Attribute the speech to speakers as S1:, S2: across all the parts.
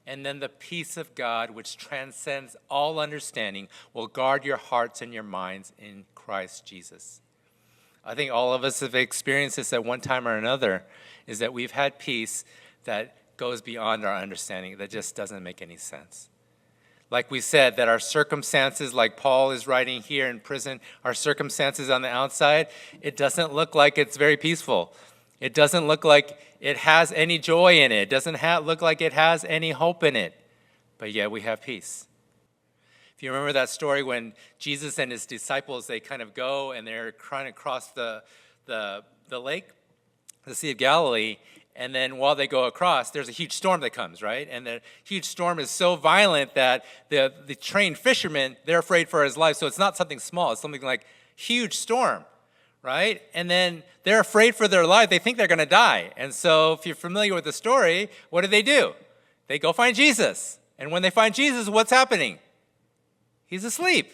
S1: And then the peace of God, which transcends all understanding, will guard your hearts and your minds in Christ Jesus. I think all of us have experienced this at one time or another, is that we've had peace that goes beyond our understanding, that just doesn't make any sense. Like we said, that our circumstances, like Paul is writing here in prison, our circumstances on the outside, it doesn't look like it's very peaceful. It doesn't look like it has any joy in it. It doesn't look like it has any hope in it. But yet we have peace. If you remember that story when Jesus and his disciples, they kind of go and they're trying to cross the lake, the Sea of Galilee, and then while they go across, there's a huge storm that comes, right? And the huge storm is so violent that the trained fishermen, they're afraid for his life. So it's not something small. It's something like huge storm, right? And then they're afraid for their life. They think they're going to die. And so if you're familiar with the story, what do? They go find Jesus. And when they find Jesus, what's happening? He's asleep.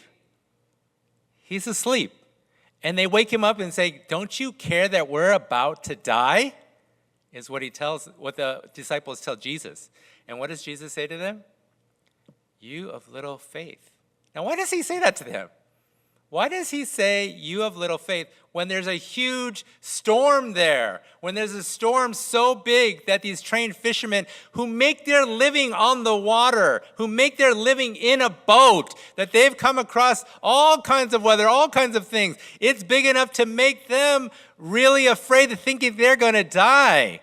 S1: He's asleep. And they wake him up and say, "Don't you care that we're about to die?" Is what the disciples tell Jesus. And what does Jesus say to them? "You of little faith." Now, why does he say that to them? Why does he say, "You of little faith," when there's a huge storm there? When there's a storm so big that these trained fishermen who make their living on the water, who make their living in a boat, that they've come across all kinds of weather, all kinds of things. It's big enough to make them really afraid of thinking they're going to die.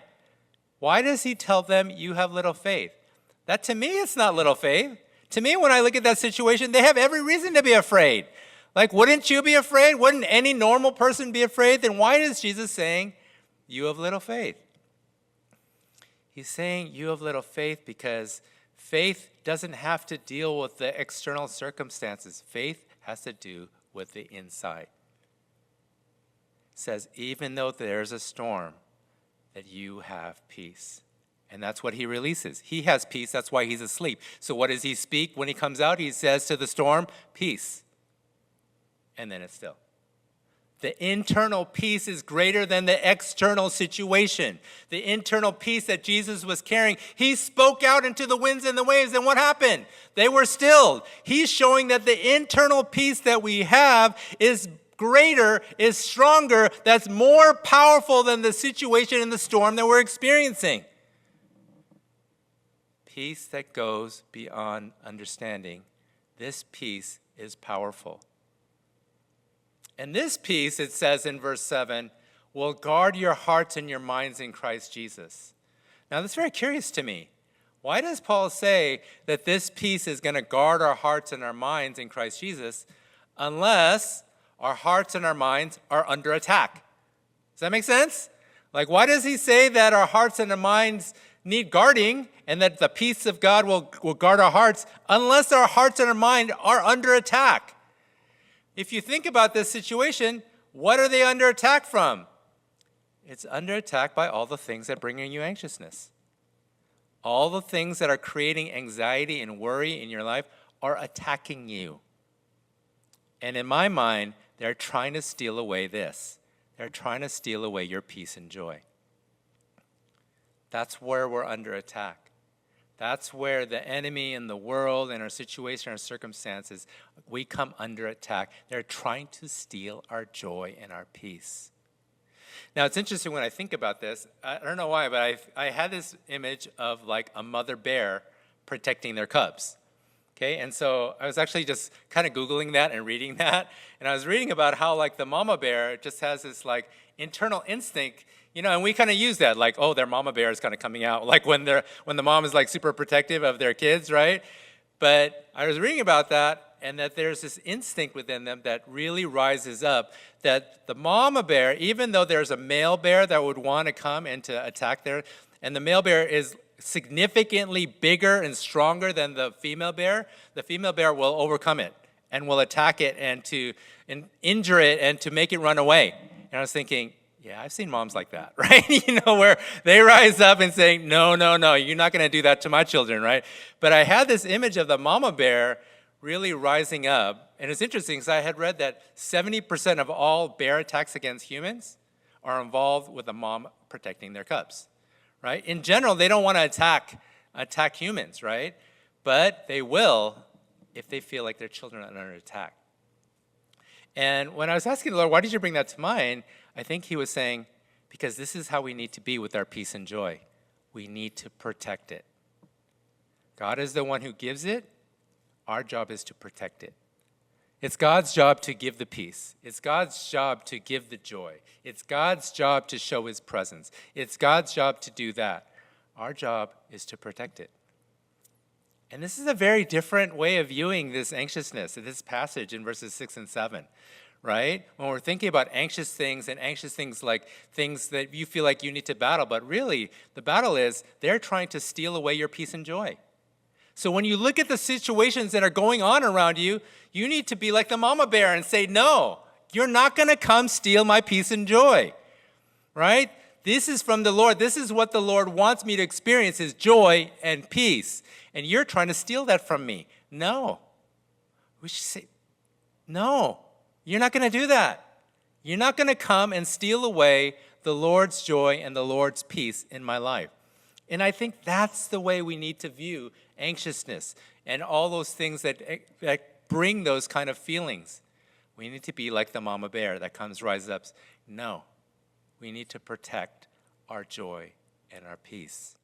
S1: Why does he tell them, "You have little faith"? That to me, it's not little faith. To me, when I look at that situation, they have every reason to be afraid. Like, wouldn't you be afraid? Wouldn't any normal person be afraid? Then why is Jesus saying, "You have little faith"? He's saying, "You have little faith," because faith doesn't have to deal with the external circumstances. Faith has to do with the inside. It says, even though there's a storm, that you have peace. And that's what he releases. He has peace. That's why he's asleep. So what does he speak when he comes out? He says to the storm, "Peace." And then it's still. The internal peace is greater than the external situation. The internal peace that Jesus was carrying, he spoke out into the winds and the waves, and what happened? They were stilled. He's showing that the internal peace that we have is greater, is stronger, that's more powerful than the situation in the storm that we're experiencing. Peace that goes beyond understanding. This peace is powerful. And this peace, it says in verse 7, will guard your hearts and your minds in Christ Jesus. Now, that's very curious to me. Why does Paul say that this peace is going to guard our hearts and our minds in Christ Jesus unless our hearts and our minds are under attack? Does that make sense? Like, why does he say that our hearts and our minds need guarding and that the peace of God will guard our hearts unless our hearts and our mind are under attack? If you think about this situation, what are they under attack from? It's under attack by all the things that bring you anxiousness. All the things that are creating anxiety and worry in your life are attacking you. And in my mind, they're trying to steal away this. They're trying to steal away your peace and joy. That's where we're under attack. That's where the enemy and the world and our situation, our circumstances, we come under attack. They're trying to steal our joy and our peace. Now, it's interesting when I think about this. I don't know why, but I had this image of like a mother bear protecting their cubs. Okay, and so I was actually just kind of Googling that and reading that. And I was reading about how like the mama bear just has this like internal instinct, and we kind of use that, like, oh, their mama bear is kind of coming out, like when the mom is like super protective of their kids, right? But I was reading about that, and that there's this instinct within them that really rises up, that the mama bear, even though there's a male bear that would want to come and to attack and the male bear is significantly bigger and stronger than the female bear will overcome it and will attack it and injure it and to make it run away. And I was thinking, yeah, I've seen moms like that, right? Where they rise up and say, no, you're not going to do that to my children, right? But I had this image of the mama bear really rising up. And it's interesting because I had read that 70% of all bear attacks against humans are involved with a mom protecting their cubs, right? In general, they don't want to attack attack humans, right? But they will if they feel like their children are under attack. And when I was asking the Lord, why did you bring that to mind? I think he was saying, because this is how we need to be with our peace and joy. We need to protect it. God is the one who gives it. Our job is to protect it. It's God's job to give the peace. It's God's job to give the joy. It's God's job to show his presence. It's God's job to do that. Our job is to protect it. And this is a very different way of viewing this anxiousness, this passage in verses 6 and 7, right? When we're thinking about anxious things like things that you feel like you need to battle, but really the battle is they're trying to steal away your peace and joy. So when you look at the situations that are going on around you, you need to be like the mama bear and say, no, you're not going to come steal my peace and joy, right? This is from the Lord. This is what the Lord wants me to experience, is joy and peace. And you're trying to steal that from me. No. We should say, no, you're not going to do that. You're not going to come and steal away the Lord's joy and the Lord's peace in my life. And I think that's the way we need to view anxiousness and all those things that bring those kind of feelings. We need to be like the mama bear that rises up. No, we need to protect our joy and our peace.